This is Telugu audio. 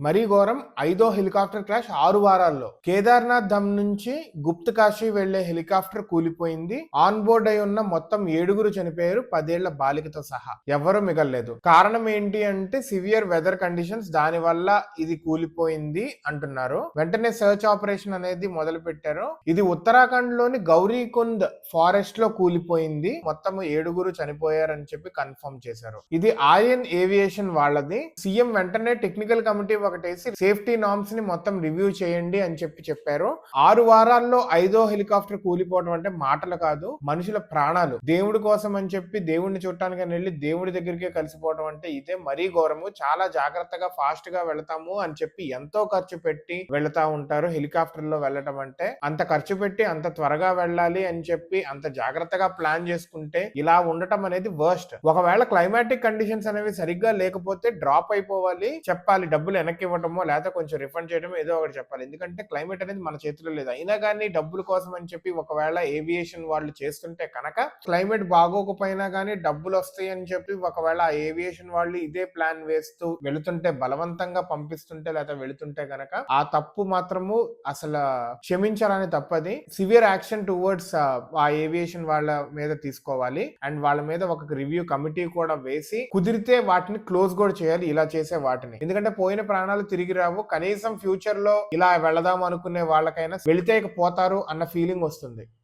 మరీ ఘోరం, 5వ హెలికాప్టర్ క్రాష్ 6 వారాల్లో. కేదార్నాథ్ ధమ్ నుంచి గుప్త్ కాశీ వెళ్లే హెలికాప్టర్ కూలిపోయింది. ఆన్ బోర్డ్ అయి ఉన్న మొత్తం 7గురు చనిపోయారు, 10 ఏళ్ల బాలికతో సహా. ఎవ్వరూ మిగల్లేదు. కారణం ఏంటి అంటే సివియర్ వెదర్ కండిషన్స్, దాని వల్ల ఇది కూలిపోయింది అంటున్నారు. వెంటనే సర్చ్ ఆపరేషన్ అనేది మొదలు పెట్టారు. ఇది ఉత్తరాఖండ్ లోని గౌరీకుంద్ ఫారెస్ట్ లో కూలిపోయింది. మొత్తం 7గురు చనిపోయారని చెప్పి కన్ఫర్మ్ చేశారు. ఇది ఆర్యన్ ఏవియేషన్ వాళ్ళది. సీఎం వెంటనే టెక్నికల్ కమిటీ ఒకటేసి సేఫ్టీ నార్మ్స్ ని మొత్తం రివ్యూ చేయండి అని చెప్పారు. 6 వారాల్లో 5వ హెలికాప్టర్ కూలిపోవడం అంటే మాటలు కాదు, మనుషుల ప్రాణాలు. దేవుడి కోసం అని చెప్పి దేవుడిని చూడటానికి వెళ్ళి దేవుడి దగ్గరికే కలిసిపోవడం అంటే ఇదే మరీ ఘోరము. చాలా జాగ్రత్తగా ఫాస్ట్ గా వెళతాము అని చెప్పి ఎంతో ఖర్చు పెట్టి వెళతా ఉంటారు. హెలికాప్టర్ లో వెళ్ళటం అంటే అంత ఖర్చు పెట్టి అంత త్వరగా వెళ్ళాలి అని చెప్పి అంత జాగ్రత్తగా ప్లాన్ చేసుకుంటే ఇలా ఉండటం అనేది వర్స్ట్. ఒకవేళ క్లైమాటిక్ కండిషన్స్ అనేవి సరిగ్గా లేకపోతే డ్రాప్ అయిపోవాలి, చెప్పాలి, డబ్బులు వెనక్కి ఇవ్వటమో లేదా కొంచెం రిఫండ్ చేయడమో ఏదో ఒకటి చెప్పాలి. ఎందుకంటే క్లైమేట్ అనేది మన చేతిలో లేదు. అయినా కానీ డబ్బుల కోసం అని చెప్పి ఒకవేళ ఏవియేషన్ వాళ్ళు చేస్తుంటే కనుక క్లైమేట్ బాగోకపోయినా కానీ డబ్బులు వస్తాయి అని చెప్పి ఒకవేళ ఆ ఏవియేషన్ వాళ్ళు ఇదే ప్లాన్ వేస్తూ వెళుతుంటే, బలవంతంగా పంపిస్తుంటే లేదా వెళుతుంటే కనుక ఆ తప్పు మాత్రము అసలు క్షమించాలని తప్పది. సివియర్ యాక్షన్ టువర్డ్స్ ఆ ఏవియేషన్ వాళ్ళ మీద తీసుకోవాలి. అండ్ వాళ్ళ మీద ఒక రివ్యూ కమిటీ కూడా వేసి కుదిరితే వాటిని క్లోజ్ కూడా చేయాలి, ఇలా చేసే వాటిని. ఎందుకంటే పోయిన ప్రాణాలు తిరిగి రావు. కనీసం ఫ్యూచర్ లో ఇలా వెళదాం అనుకునే వాళ్ళకైనా వెళితే పోతారు అన్న ఫీలింగ్ వస్తుంది.